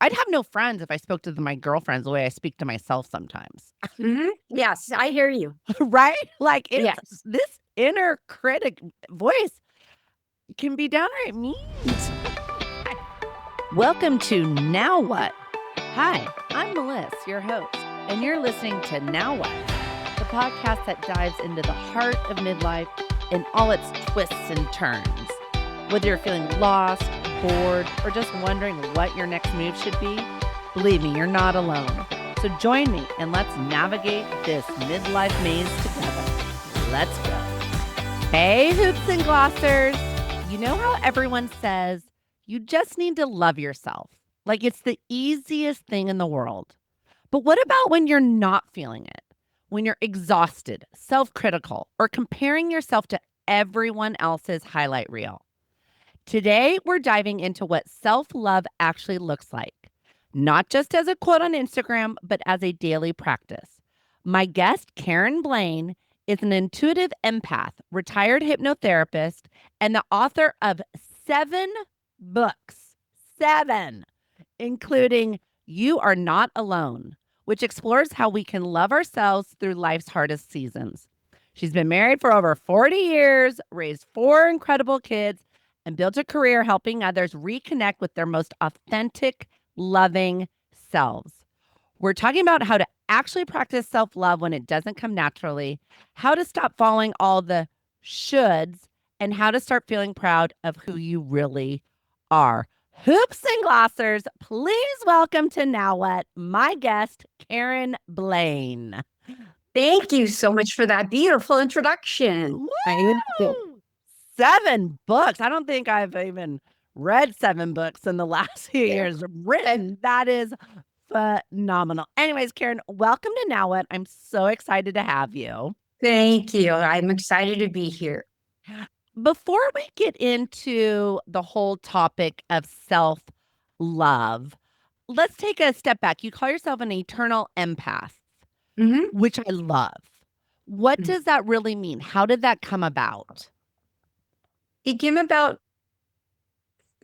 I'd have no friends if I spoke to my girlfriends the way I speak to myself sometimes. Yes, I hear you. Right? Like it's Yes. this inner critic voice can be downright mean. Welcome to Now What? Hi, I'm Melissa, your host, and you're listening to Now What, the podcast that dives into the heart of midlife and all its twists and turns. Whether you're feeling lost, bored, or just wondering what your next move should be, believe me, you're not alone. So join me and let's navigate this midlife maze together. Let's go. Hey, hoops and glossers. You know how everyone says you just need to love yourself? Like it's the easiest thing in the world. But what about when you're not feeling it? When you're exhausted, self-critical, or comparing yourself to everyone else's highlight reel? Today, we're diving into what self-love actually looks like, not just as a quote on Instagram, but as a daily practice. My guest, Karen Blaine, is an intuitive empath, retired hypnotherapist, and the author of 7 books, 7, including You Are Not Alone, which explores how we can love ourselves through life's hardest seasons. She's been married for over 40 years, raised 4 incredible kids, and built a career helping others reconnect with their most authentic, loving selves. We're talking about how to actually practice self-love when it doesn't come naturally, how to stop following all the shoulds, and how to start feeling proud of who you really are. Hoops and glossers, please welcome to Now What, my guest, Karen Blaine. Thank you so much for that beautiful introduction. Woo! 7 books. I don't think I've even read 7 books in the last few years written. That is phenomenal. Anyways, Karen, welcome to Now What. I'm so excited to have you. Thank you. I'm excited to be here. Before we get into the whole topic of self-love, let's take a step back. You call yourself an eternal empath, which I love. What does that really mean? How did that come about? It came about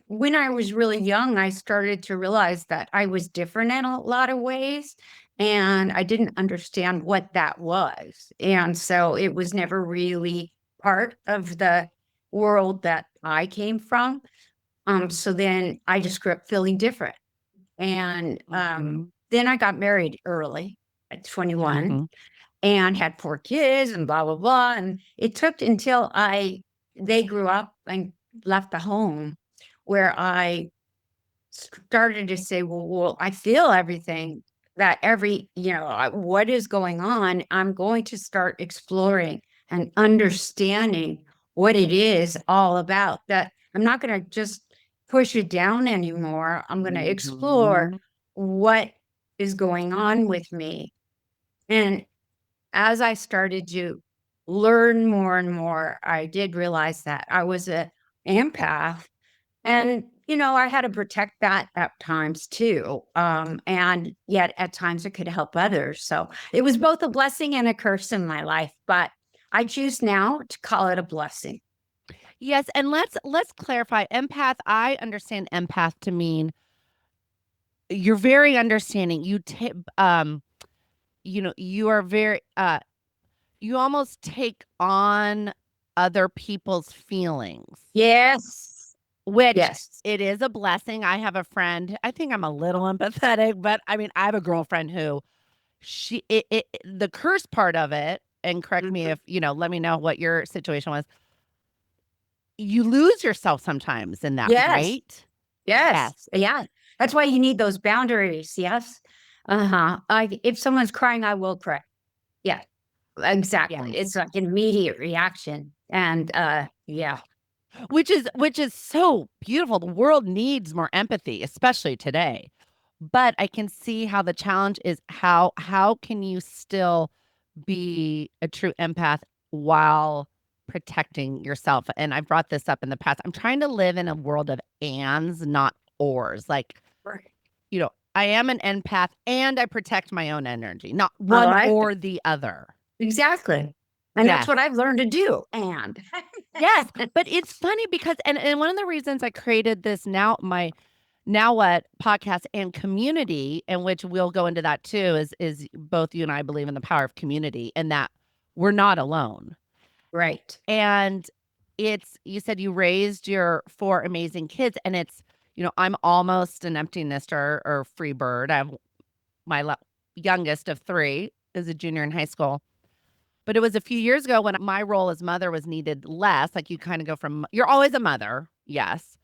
when I was really young. I started to realize that I was different in a lot of ways, and I didn't understand what that was. And so it was never really part of the world that I came from. So then I just grew up feeling different. And then I got married early at 21 and had 4 kids and blah, blah, blah. And it took until they grew up and left the home where I started to say, well, I feel everything that what is going on. I'm going to start exploring and understanding what it is all about. That I'm not going to just push it down anymore. I'm going to explore what is going on with me. And as I started to learn more and more, I did realize that I was an empath. And, I had to protect that at times too. And yet at times it could help others. So it was both a blessing and a curse in my life. But I choose now to call it a blessing. Yes, and let's clarify. Empath, I understand empath to mean you're very understanding. You are very you almost take on other people's feelings. Yes. Which Yes. it is a blessing. I have a friend, I think I'm a little empathetic, but I mean, I have a girlfriend who the curse part of it, and correct me if, let me know what your situation was. You lose yourself sometimes in that, Yes. right? Yes. Yeah. That's why you need those boundaries. Yes. If someone's crying, I will cry. Yeah, exactly. Yes. It's like an immediate reaction. And yeah. Which is so beautiful. The world needs more empathy, especially today. But I can see how the challenge is how can you still be a true empath while protecting yourself? And I've brought this up in the past. I'm trying to live in a world of ands, not ors. Like, I am an empath and I protect my own energy, not one or the other. Exactly. And that's what I've learned to do. And yes, but it's funny because and one of the reasons I created this now, my Now What podcast and community, in which we'll go into that too, is both you and I believe in the power of community and that we're not alone. Right. And it's, you said you raised your 4 amazing kids, and it's, I'm almost an empty nester or free bird. I have my youngest of 3 is a junior in high school. But it was a few years ago when my role as mother was needed less. Like, you kind of go from, you're always a mother, yes,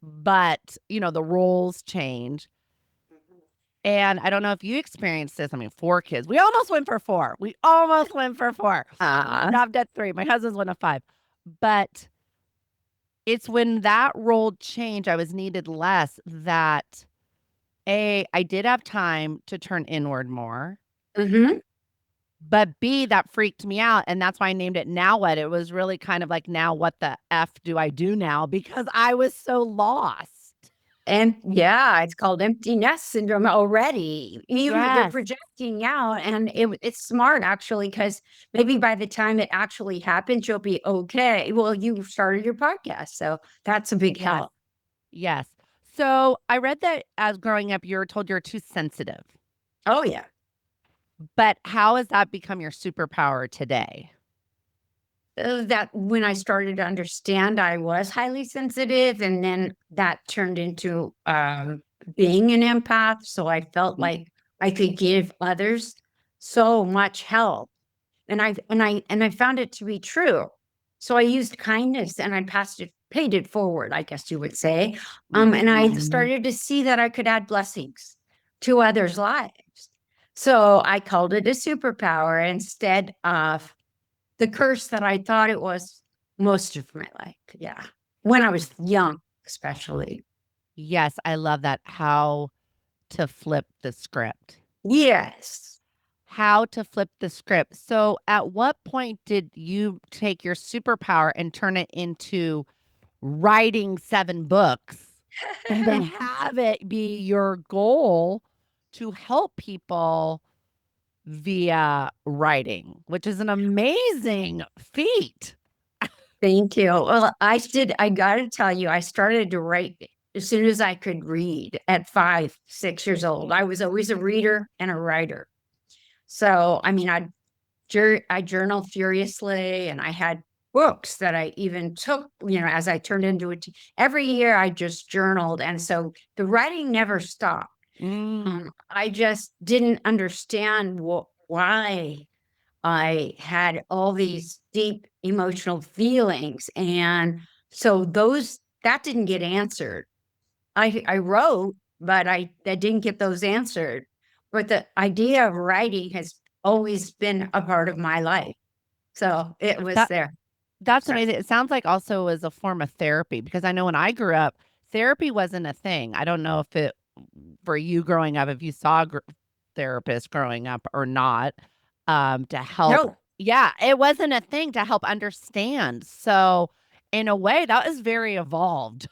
but the roles change. And I don't know if you experienced this. I mean, 4 kids. We almost went for 4. We almost went for 4. Stopped at 3. My husband's one of 5. But it's when that role changed, I was needed less, that I did have time to turn inward more. Mm-hmm. But B, that freaked me out. And that's why I named it Now What. It was really kind of like, now what the F do I do now? Because I was so lost. And yeah, it's called empty nest syndrome already. You're Yes. projecting out, and it's smart actually, because maybe by the time it actually happens, you'll be okay. Well, you started your podcast, so that's a big help. Yes. So I read that as growing up, you were told you're too sensitive. Oh yeah. But how has that become your superpower today? That when I started to understand I was highly sensitive, and then that turned into being an empath. So I felt like I could give others so much help. And I found it to be true. So I used kindness and I paid it forward, I guess you would say. And I started to see that I could add blessings to others' lives. So I called it a superpower instead of the curse that I thought it was most of my life. Yeah. When I was young, especially. Yes, I love that. How to flip the script. Yes. How to flip the script. So, at what point did you take your superpower and turn it into writing 7 books and then have it be your goal to help people via writing, which is an amazing feat? Thank you. Well, I got to tell you, I started to write as soon as I could read at 5, 6 years old. I was always a reader and a writer. So, I mean, I journaled furiously, and I had books that I even took, as I turned into it. Every year I just journaled. And so the writing never stopped. I just didn't understand why I had all these deep emotional feelings. And so that didn't get answered. I wrote, but I didn't get those answered. But the idea of writing has always been a part of my life. So it was That there. that's Sorry. amazing. It sounds like also as a form of therapy, because I know when I grew up, therapy wasn't a thing. I don't know if it for you growing up, if you saw a therapist growing up or not, to help. No, Yeah, it wasn't a thing to help understand. So, in a way, that is very evolved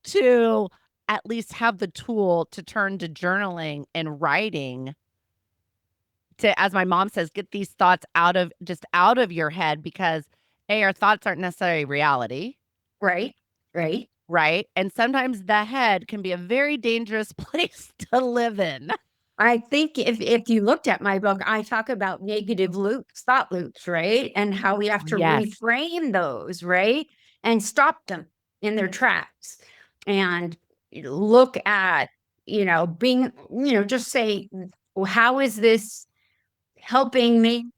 to at least have the tool to turn to journaling and writing to, as my mom says, get these thoughts out of your head, because our thoughts aren't necessarily reality, right, right. right? And sometimes the head can be a very dangerous place to live in. I think if you looked at my book, I talk about negative loops, thought loops, right? And how we have to Yes. reframe those, right? And stop them in their tracks and look at, being, just say, well, how is this helping me?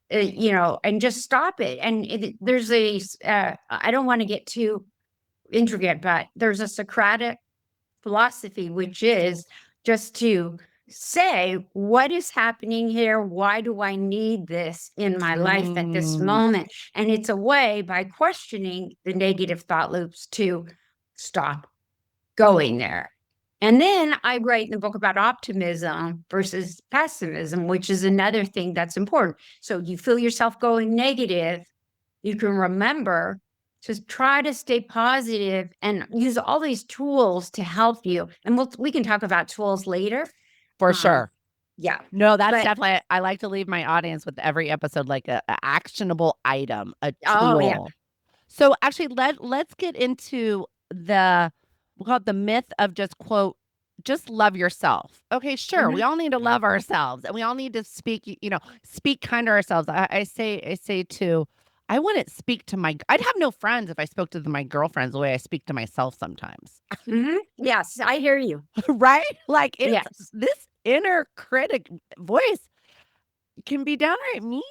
And just stop it. And there's I don't want to get too intricate, but there's a Socratic philosophy, which is just to say, what is happening here? Why do I need this in my life at this moment? And it's a way by questioning the negative thought loops to stop going there. And then I write in the book about optimism versus pessimism, which is another thing that's important. So you feel yourself going negative, you can remember to try to stay positive and use all these tools to help you. And we can talk about tools later. For sure. Yeah. No, that's definitely, I like to leave my audience with every episode like a actionable item, a tool. Oh, yeah. So actually let's get into the we call it the myth of just quote, just love yourself. Okay, sure. We Mhm. all need to love ourselves and we all need to speak, speak kind to ourselves. I say to, I wouldn't speak to I'd have no friends if I spoke to my girlfriends the way I speak to myself sometimes. Mhm. Yes, I hear you. Right? Like it's Yes. this inner critic voice can be downright mean.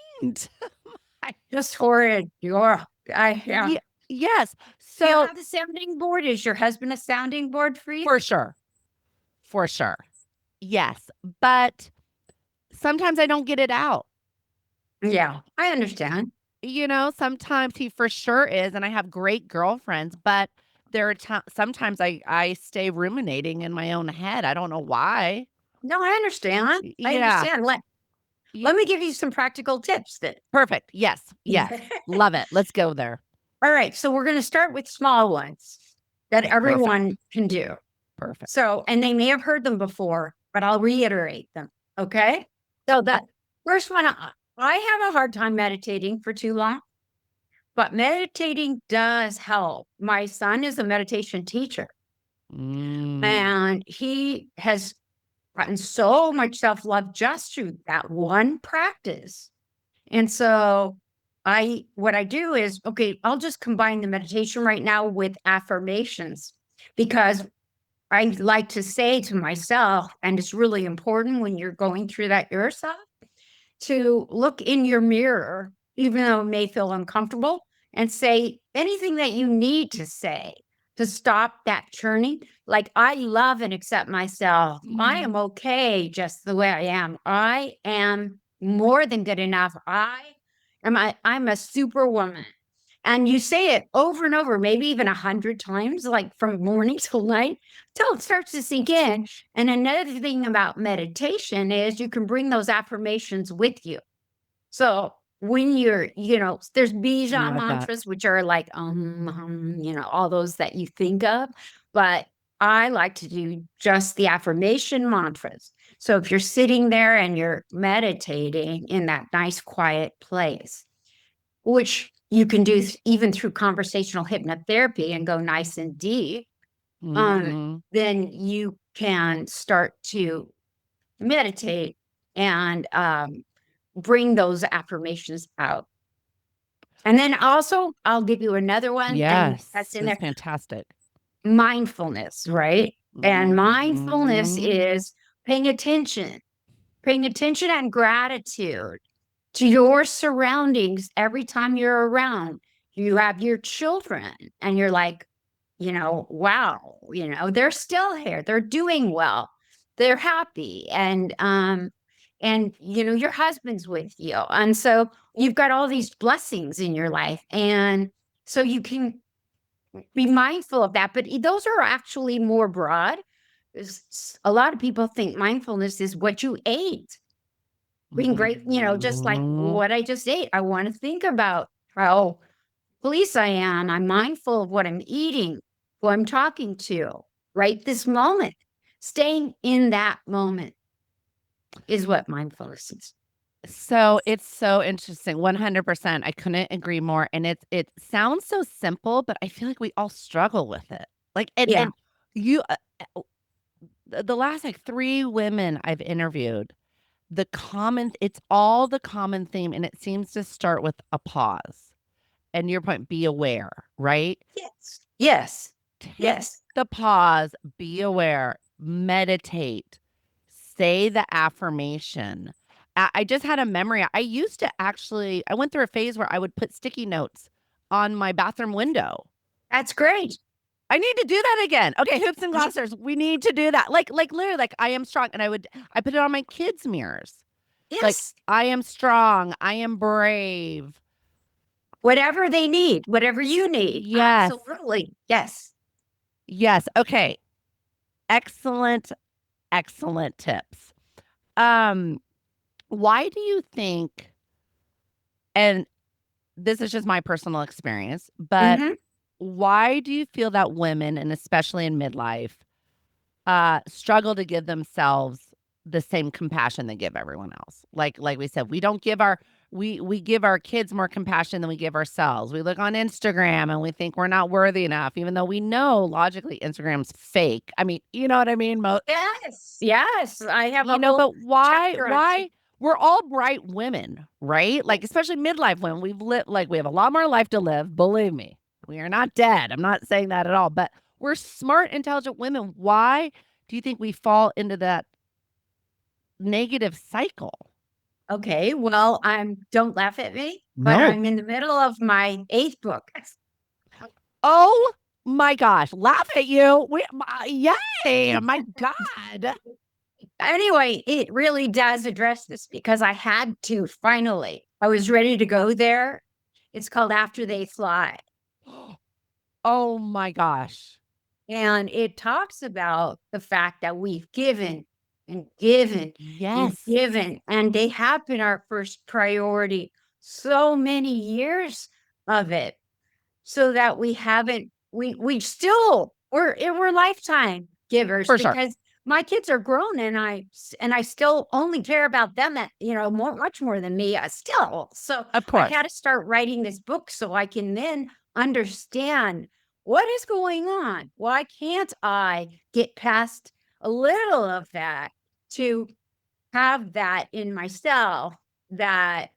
I- Just horrid. Yeah. Ye yes. Do you So, have a sounding board? Is your husband a sounding board for you? for sure, for sure. Yes, but sometimes I don't get it out. Yeah, I understand. Sometimes he for sure is, and I have great girlfriends, but there are sometimes I stay ruminating in my own head. I don't know why. No, I understand. I Yeah. understand. Ye Let me give you some practical tips then. Perfect. Yes, yes. Love it. Let's go there. All right, so we're going to start with small ones that Perfect, everyone can do. perfect. So, and they may have heard them before, but I'll reiterate them. Okay. So, that first one, I have a hard time meditating for too long, but meditating does help. My son is a meditation teacher, Mm, and he has gotten so much self love just through that one practice. And so, what I do is, okay, I'll just combine the meditation right now with affirmations because I like to say to myself, and it's really important when you're going through that yourself, to look in your mirror, even though it may feel uncomfortable, and say anything that you need to say to stop that churning. Like, I love and accept myself. I am okay just the way I am. I am more than good enough. I'm a superwoman. And you say it over and over, maybe even 100 times, like from morning till night, till it starts to sink in. And another thing about meditation is you can bring those affirmations with you. So when there's I bija love that. mantras, which are like, all those that you think of. But I like to do just the affirmation mantras. So if you're sitting there and you're meditating in that nice, quiet place, which you can do even through conversational hypnotherapy and go nice and deep, Mhm. then you can start to meditate and bring those affirmations out. And then also, I'll give you another one, and Yes, that's in this is there, fantastic. mindfulness, right? And mindfulness Mhm. is paying attention, paying attention and gratitude to your surroundings every time you're around. You have your children, and you're like, wow, they're still here. They're doing well. They're happy. And your husband's with you. And so you've got all these blessings in your life. And so you can be mindful of that. But those are actually more broad. A lot of people think mindfulness is what you ate. Being great, just like Mhm. what I just ate. I want to think about how pleased I am. I'm mindful of what I'm eating, who I'm talking to, right this moment. Staying in that moment is what mindfulness is. So, it's so interesting, 100%, I couldn't agree more, and it sounds so simple, but I feel like we all struggle with it. Like, Yeah, and you, the last, like, 3 women I've interviewed, it's all the common theme, and it seems to start with a pause, and your point, be aware, right? yes, yes, Take yes. the pause, be aware, meditate, say the affirmation. I just had a memory. I used to actually, I went through a phase where I would put sticky notes on my bathroom window. That's great. I need to do that again. Okay, hoops and glossers. We need to do that. Like literally, like I am strong. And I put it on my kids' mirrors. Like, Yes, I am strong. I am brave. whatever they need, whatever you need. Yes. Absolutely. Yes. Yes. Okay. Excellent, excellent tips. Um, Why do you think, and this is just my personal experience, but Hmm. why do you feel that women, and especially in midlife, struggle to give themselves the same compassion they give everyone else? Like we said, we don't give we give our kids more compassion than we give ourselves. We look on Instagram and we think we're not worthy enough, even though we know logically Instagram's fake. I mean, you know what I mean? Yes, I have a whole But why chapter on we're all bright women, right? Like especially midlife women. We've lived like we have a lot more life to live. Believe me, we are not dead. I'm not saying that at all. But we're smart, intelligent women. Why do you think we fall into that negative cycle? Okay, well, don't laugh at me, but No. I'm in the middle of my 8th book. Oh my gosh, laugh at you. Yay, my God. Anyway, it really does address this because I had to finally. I was ready to go there. It's called After They Fly. Oh my gosh. And it talks about the fact that we've given and given and Yes. given, and they have been our first priority so many years of it, so that we haven't, we still, we're lifetime givers For sure. because my kids are grown and I still only care about them at, much more than me still. So Of I course. had to start writing this book so I can then understand what is going on. Why can't I get past a little of that to have that in myself that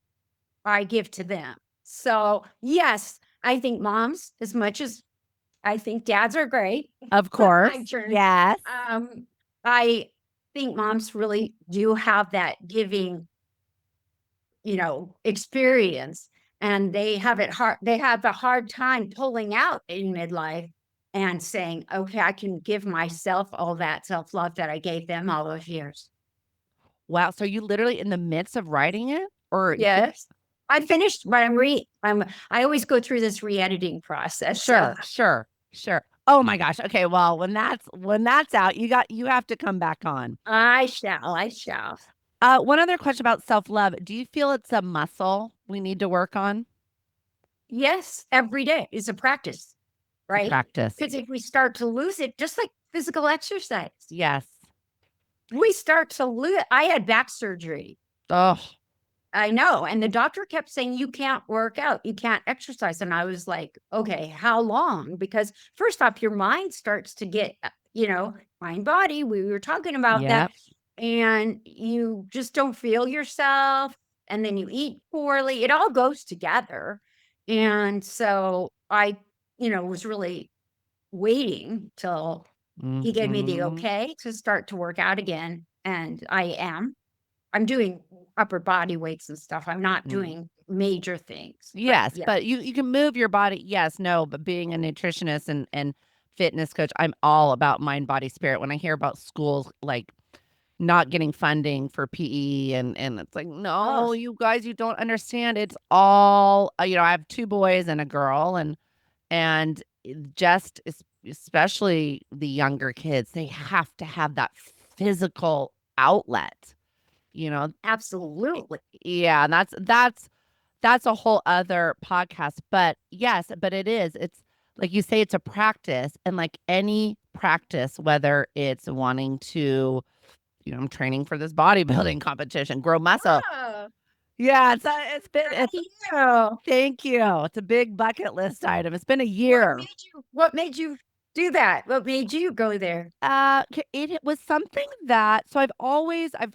I give to them? So yes, I think moms, as much as I think dads are great, Of my course. turn. Yes. I think moms really do have that giving, experience, and they have it hard. They have a hard time pulling out in midlife and saying, okay, I can give myself all that self-love that I gave them all those years. Wow. So you literally in the midst of writing it? Or Yes. I finished, but I always go through this re-editing process. sure, sure. Oh my gosh. Okay. Well, when that's out, you have to come back on. I shall. One other question about self-love. Do you feel it's a muscle we need to work on? Yes, every day is a practice, It's a right? practice. Because if we start to lose it, just like physical exercise, Yes. we start to lose. I had back surgery. Oh, I know. And the doctor kept saying, you can't work out, you can't exercise. And I was like, okay, how long? Because first off, your mind starts to get, mind body. We were talking about yeah. that. And you just don't feel yourself. And then you eat poorly. It all goes together. And so I, was really waiting till he gave me the Mhm. okay to start to work out again. And I'm doing upper body weights and stuff. I'm not Mm. doing major things, but Yes, yeah. but you can move your body. Yes, no, but being a nutritionist and fitness coach, I'm all about mind, body, spirit. When I hear about schools like not getting funding for PE and it's like, Oh, no, you guys, you don't understand. It's all, I have two boys and a girl and especially the younger kids, they have to have that physical outlet, you know. absolutely. Yeah, and that's a whole other podcast. But yes, but it's like you say, it's a practice. And like any practice, whether it's wanting to, I'm training for this bodybuilding competition, grow muscle. Oh, Yeah, it's thank you. thank you. It's a big bucket list item. It's been a What year. made you do that? What made you go there? It was something that so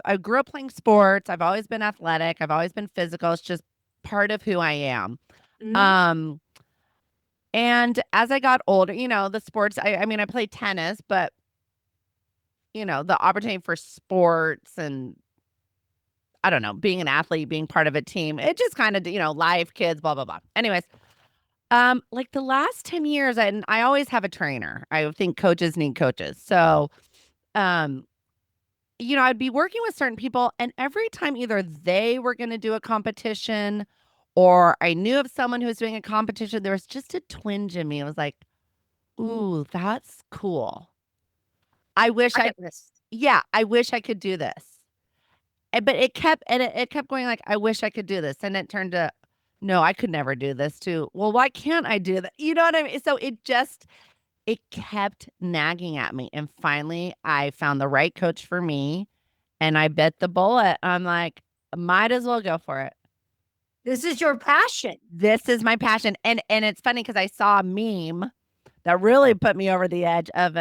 I grew up playing sports. I've always been athletic. I've always been physical. It's just part of who I am. Mhm. Um, and as I got older, the sports, I mean, I played tennis, but the opportunity for sports and I don't know, being an athlete, being part of a team, it just kind of, life, kids, blah, blah, blah. Anyways, like the last 10 years, and I always have a trainer. I think coaches need coaches. So, um, I'd be working with certain people, and every time either they were going to do a competition or I knew of someone who was doing a competition, there was just a twinge in me. It was like, ooh, that's cool. I wish Bucket list. yeah, I wish I could do this. But it kept going like, I wish I could do this. And it turned to, no, I could never do this too. Well, why can't I do that? You know what I mean? So it kept nagging at me. And finally, I found the right coach for me and I bit the bullet. I'm like, might as well go for it. This is your passion. This is my passion. And it's funny because I saw a meme that really put me over the edge of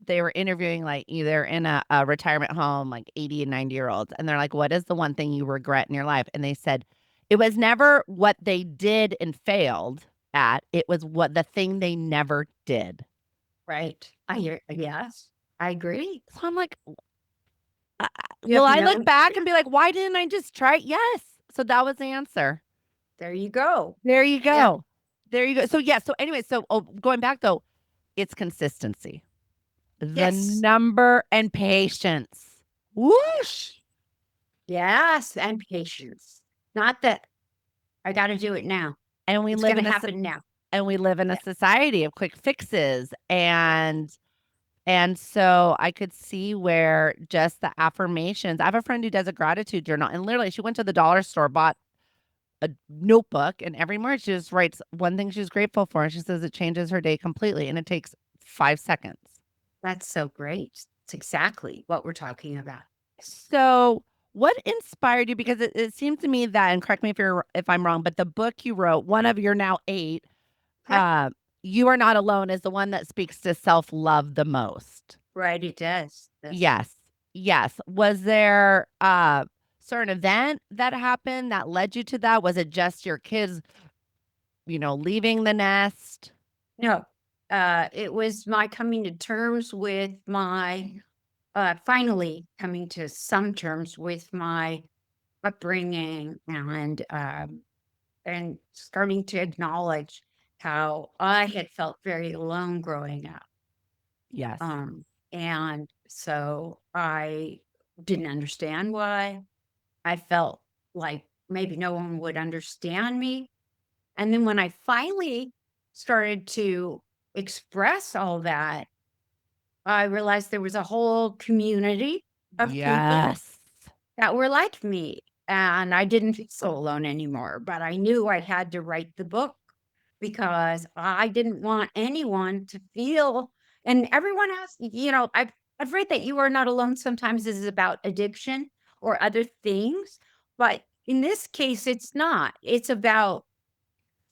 they were interviewing like either in a retirement home, like 80 and 90-year-olds. And they're like, what is the one thing you regret in your life? And they said, it was never what they did and failed at. It was what the thing they never did. Right. I hear, yes, I agree. So I'm like, You will have I no, look back and be like, why didn't I just try it? Yes. So that was the answer. there you go. There you Yeah. go. There you go. So yeah. So anyway, so going back though, it's consistency, the Yes. number and patience. Whoosh. Yes. And patience. Not that I got to do it now. And we It's live going in to a happen now. and we live in a Yeah. society of quick fixes Yeah. and so I could see where just the affirmations. I have a friend who does a gratitude journal, and literally she went to the dollar store, bought a notebook, and every morning she just writes one thing she's grateful for, and she says it changes her day completely, and it takes 5 seconds. That's so great. It's exactly what we're talking about. So, what inspired you? Because it seems to me that, and correct me if I'm wrong, but the book you wrote, one of your now 8, Yeah. uh, "You Are Not Alone," is the one that speaks to self love the most. Right. It does. Yes. Yes, yes. Was there a certain event that happened that led you to that? Was it just your kids, leaving the nest? No. It was my coming to terms with my, finally coming to some terms with my upbringing and starting to acknowledge how I had felt very alone growing up. Yes. And so I didn't understand why. I felt like maybe no one would understand me. And then when I finally started to express all that, I realized there was a whole community of people Yes. that were like me. And I didn't feel so alone anymore, but I knew I had to write the book because I didn't want anyone to feel, and everyone has, I've read that You Are Not Alone sometimes is about addiction or other things, but in this case, it's not. It's about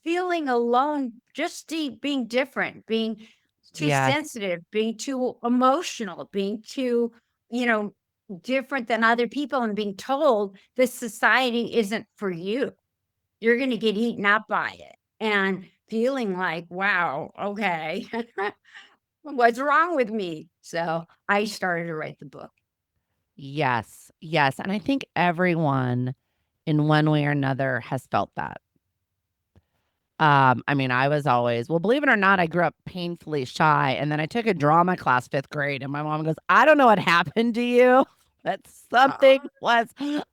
feeling alone, just being different, being too Yes. sensitive, being too emotional, being too, you know, different than other people, and being told this society isn't for you. You're going to get eaten up by it. And feeling like, wow, okay, what's wrong with me? So I started to write the book. Yes. Yes. And I think everyone in one way or another has felt that. I mean, I was always, well, believe it or not, I grew up painfully shy. And then I took a drama class 5th grade, and my mom goes, I don't know what happened to you, but something was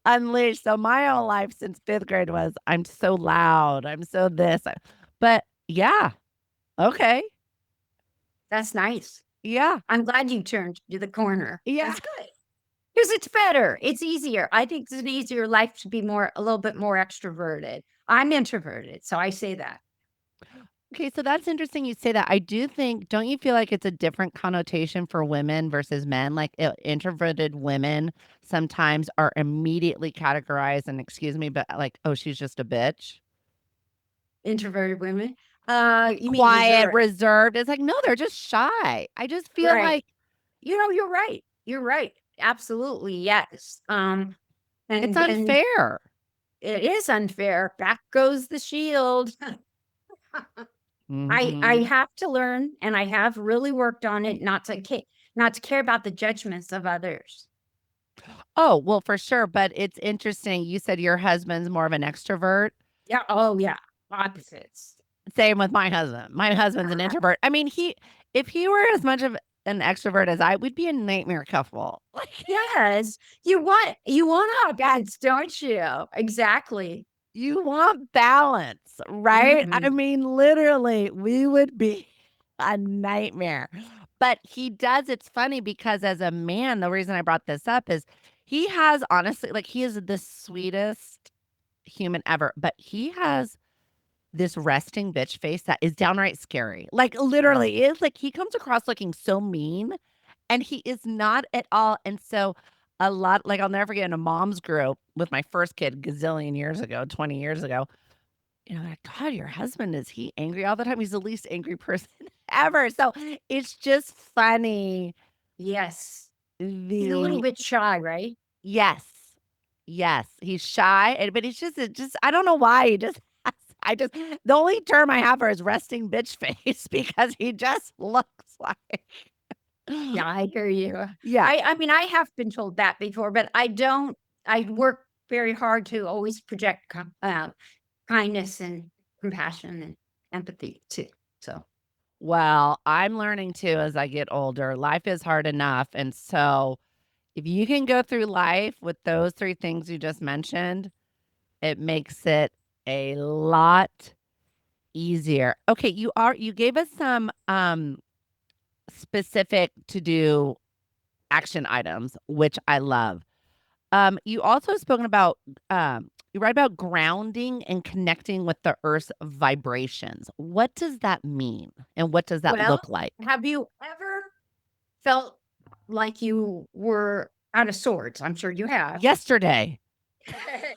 unleashed. So my whole life since 5th grade was, I'm so loud. I'm so this. But yeah. Okay. That's nice. Yeah. I'm glad you turned to the corner. Yeah. That's good. Because it's better. It's easier. I think it's an easier life to be a little bit more extroverted. I'm introverted, so I say that. Okay, so that's interesting you say that. I do think, don't you feel like it's a different connotation for women versus men? Like introverted women sometimes are immediately categorized, and excuse me, but like, oh, she's just a bitch. Introverted women. You mean Quiet, reserved? reserved. It's like, no, they're just shy. I just feel Right. like You're right. You're right. Absolutely, yes. it's And unfair. it is unfair. Back goes the shield. I Hmm. have to learn, and I have really worked on it, not to care about the judgments of others. Oh, well, for sure. But it's interesting. You said your husband's more of an extrovert. Yeah. Oh, yeah. Opposites. Same with my husband. My husband's an introvert. I mean, if he were as much of an extrovert as I, we'd be a nightmare couple. Like, Yes, you want our balance, don't you? Exactly. you want balance, right? I Mhm. mean, literally, we would be a nightmare. But he does. It's funny because as a man, the reason I brought this up is he has honestly, like, he is the sweetest human ever, but he has this resting bitch face that is downright scary. Like, literally, it's like he comes across looking so mean, and he is not at all. And so a lot. Like, I'll never forget in a mom's group with my first kid gazillion years ago, 20 years ago. Like, God, your husband, is he angry all the time? He's the least angry person ever. So it's just funny. Yes. He's a little The bit shy, right? Yes. Yes. He's shy, but he's just I don't know why he just I just the only term I have for his resting bitch face because he just looks like Yeah, I hear you. Yeah. I mean, I have been told that before, but I don't. I work very hard to always project kindness and compassion and empathy too. So, Well, I'm learning too as I get older. Life is hard enough. And so if you can go through life with those three things you just mentioned, it makes it a lot easier. Okay, you gave us some specific to do action items, which I love. You also spoken about you write about grounding and connecting with the earth's vibrations. What does that mean? And what does that well, look like? have you ever felt like you were out of sorts? I'm sure you have. Yesterday, I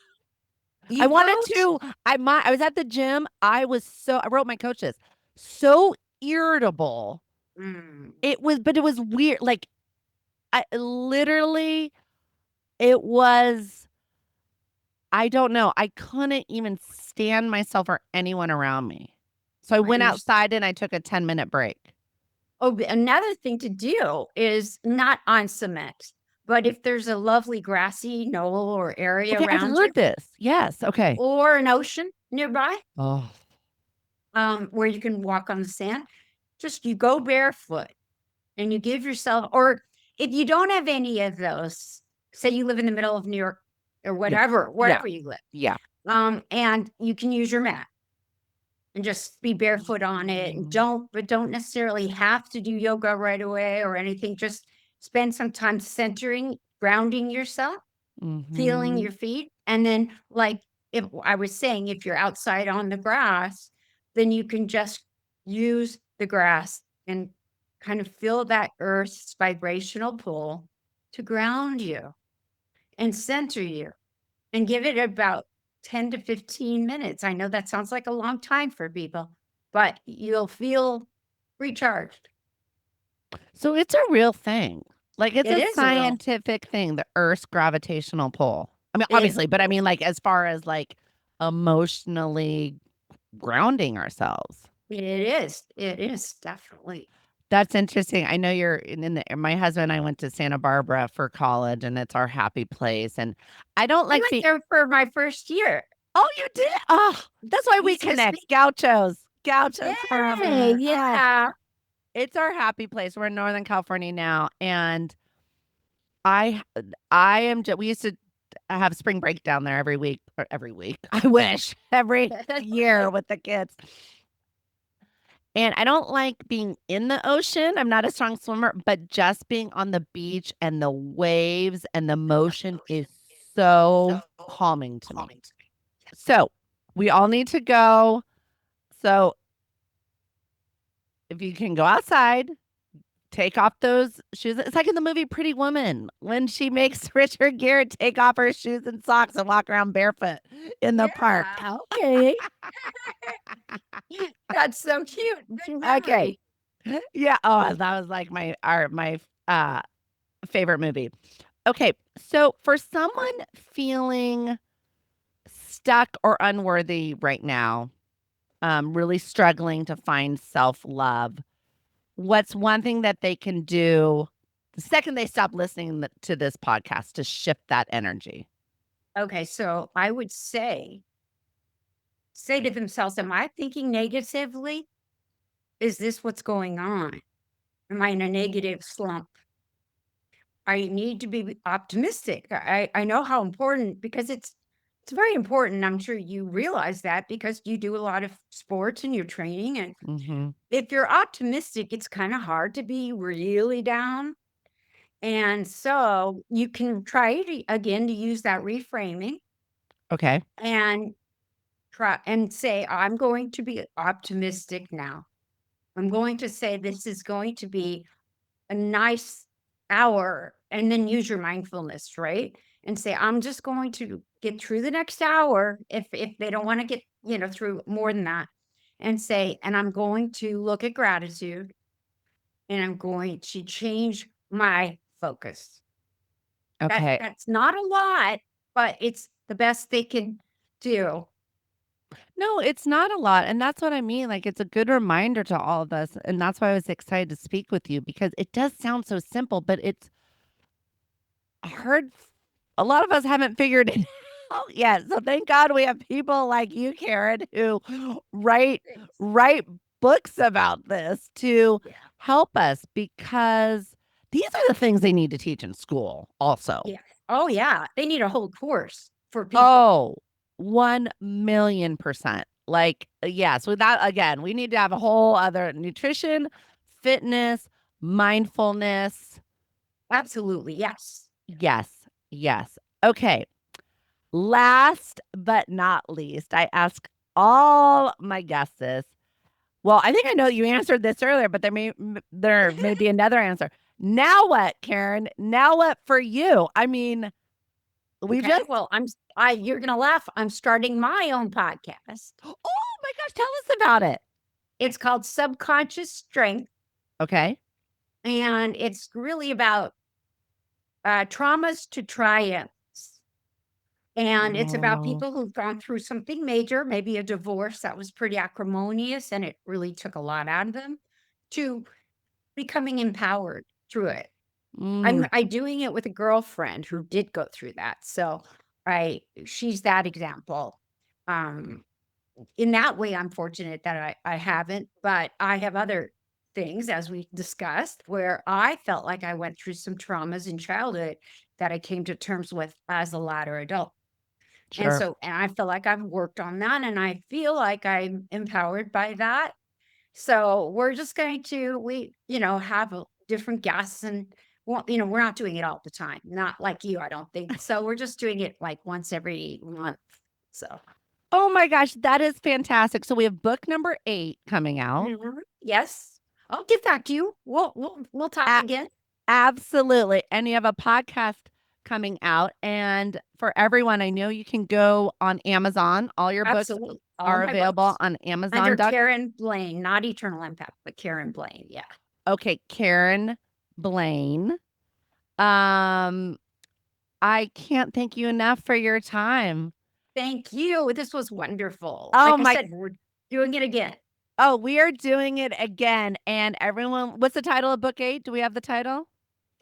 You wanted go to I was at the gym. I wrote my coach this. So irritable. Mm, It was weird. Like I literally it was I don't know. I couldn't even stand myself or anyone around me. So I I went understand. outside and I took a 10-minute break. Oh, another thing to do is not on cement, but if there's a lovely grassy knoll or area Okay, I've around you, heard this. Yes. Okay. or an ocean nearby, Oh. where you can walk on the sand, just you go barefoot and you give yourself, or if you don't have any of those, say you live in the middle of New York or Yeah. whatever, Yeah. wherever you live, Yeah. and you can use your mat and just be barefoot on it. And don't necessarily have to do yoga right away or anything. Just spend some time centering, grounding yourself, feeling Mhm. your feet. And then, like if I was saying, if you're outside on the grass, then you can just use the grass and kind of feel that earth's vibrational pull to ground you and center you and give it about 10 to 15 minutes. I know that sounds like a long time for people, but you'll feel recharged. So it's a real thing. Like it's It a is a real, scientific thing, the Earth's gravitational pull. I mean, it, obviously, but I mean like as far as like emotionally grounding ourselves. it is. It is definitely. That's interesting. I know you're in the my husband and I went to Santa Barbara for college and it's our happy place. And I don't I like went being there for my first year. Oh, you did? Oh, that's why we He's with connect. me. Gauchos. Gauchos Yay, forever. Oh, yeah. it's our happy place. We're in Northern California now. And I I am we used to have spring break down there every week or every week. I wish every year with the kids. And I don't like being in the ocean. I'm not a strong swimmer, but just being on the beach and the waves and the motion is so calming to me. So we all need to go. So if you can go outside, take off those shoes. It's like in the movie Pretty Woman when she makes Richard Gere take off her shoes and socks and walk around barefoot in the park. Yeah. Okay. That's so cute. Good Okay. memory. Yeah. Oh, that was like my favorite movie. Okay. So for someone feeling stuck or unworthy right now, really struggling to find self-love, what's one thing that they can do the second they stop listening to this podcast to shift that energy? Okay, so I would say to themselves, am I thinking negatively? Is this what's going on? Am I in a negative slump? I need to be optimistic. I know how important because it's very important. I'm sure you realize that because you do a lot of sports and you're training. And Mhm. if you're optimistic, it's kind of hard to be really down. And so you can try again to use that reframing Okay. and try and say, I'm going to be optimistic now. I'm going to say this is going to be a nice hour and then use your mindfulness, right? And say, I'm just going to get through the next hour if they don't want to get, through more than that. And say, and I'm going to look at gratitude and I'm going to change my focus. Okay. That's not a lot, but it's the best they can do. No, it's not a lot. And that's what I mean. Like, it's a good reminder to all of us. And that's why I was excited to speak with you because it does sound so simple, but it's hard. A lot of us haven't figured it out yet. So thank God we have people like you, Karen, who write Thanks. write books about this to Yeah. help us because these are the things they need to teach in school also. Yeah. Oh, yeah. They need a whole course for people. Oh, 1,000,000%. Like, yeah, so that again, we need to have a whole other nutrition, fitness, mindfulness. Absolutely. Yes. Yes, yes. Okay. Last but not least, I ask all my guests this. Well, I think I know you answered this earlier, but there may be another answer. Now what, Karen? Now what for you? I mean, we Okay. just Well, you're going to laugh. I'm starting my own podcast. oh my gosh, tell us about it. It's called Subconscious Strength. Okay. And it's really about traumas to triumphs. And it's about Oh, people who've gone through something major, maybe a divorce that was pretty acrimonious and it really took a lot out of them, to becoming empowered through it. mm, I doing it with a girlfriend who did go through that. So she's that example. Um, in that way, I'm fortunate that I haven't, but I have other things, as we discussed, where I felt like I went through some traumas in childhood that I came to terms with as a latter adult. And sure. so, and I feel like I've worked on that and I feel like I'm empowered by that. So we're just going to, have different guests and, well, we're not doing it all the time. Not like you, I don't think. So we're just doing it like once every month. So, Oh my gosh, that is fantastic. So we have book number 8 coming out. yes, I'll get back to you. We'll talk A- again. Absolutely. And you have a podcast coming out. And for everyone, I know you can go on Amazon. All your books Absolutely. All are my available books on under Amazon. Karen Blaine, not Eternal Impact, but Karen Blaine. Yeah. Okay, Karen Blaine. Um, I can't thank you enough for your time. Thank you. This was wonderful. Oh Like I my said, we're doing it again. Oh, we are doing it again. And everyone, what's the title of book 8? Do we have the title?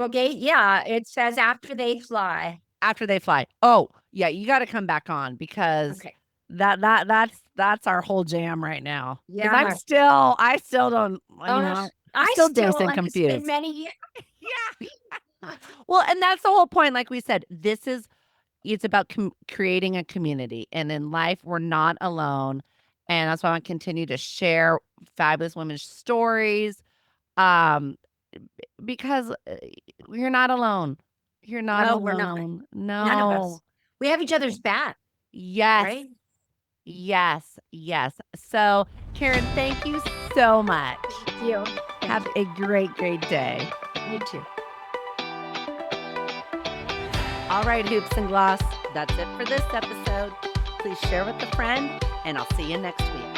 Okay. Yeah. It says After They Fly. After They Fly. Oh, yeah, you got to come back on because Okay. that's our whole jam right now. Because Yeah. I still don't, Oh, I'm I still still, dazed and and it's been confused. many years. Yeah. Well, and that's the whole point. Like we said, it's about creating a community. And in life, we're not alone. And that's why I want to continue to share fabulous women's stories. Um, because you're not alone. You're not No, we're not. alone. None of us. No. We have each other's back, Yes. right? Yes. Yes. So, Karen, thank you so much. Thank you. Have a great, great day. You too. All right, Hoops and Gloss. That's it for this episode. Please share with a friend, and I'll see you next week.